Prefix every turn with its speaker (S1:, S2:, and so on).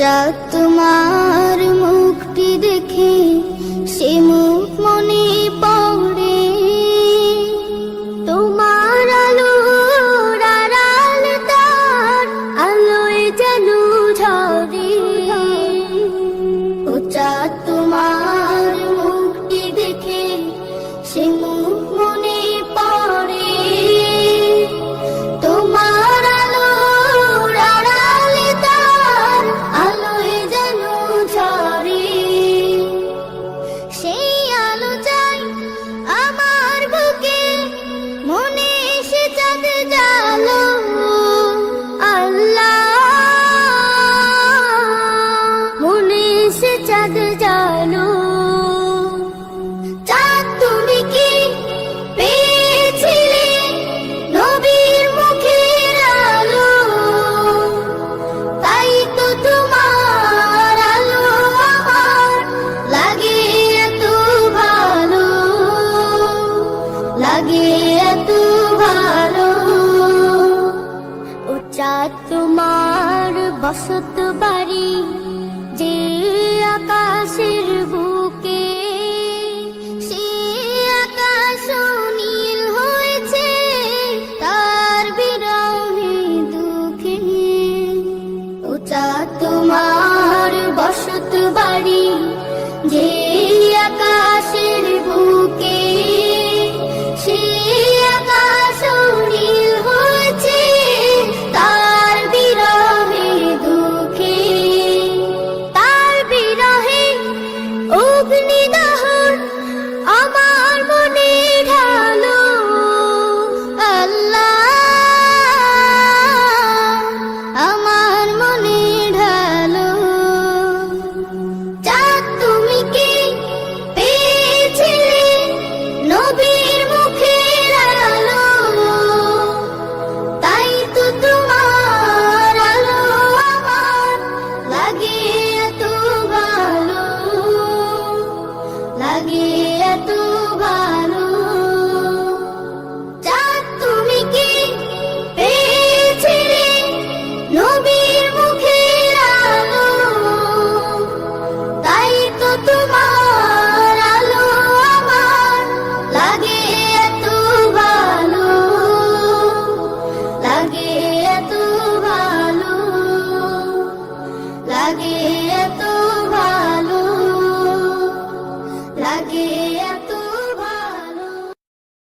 S1: চাঁদ তোমার মুখটি দেখে সে মুখ মনে পড়ে, তোমার আলোর আড়াল তার আলোয় যেন ঝরে। ও চাঁদ তোমার মুখটি দেখে সে মুখ মনে পড়ে, তোমার আলোর আড়াল তার আলোয় যেন ঝরে। সেই আলো চাই আমার বুকে, মনে এসে চাঁদ জালো। আল্লাহ মনে এসে চাঁদ জালো।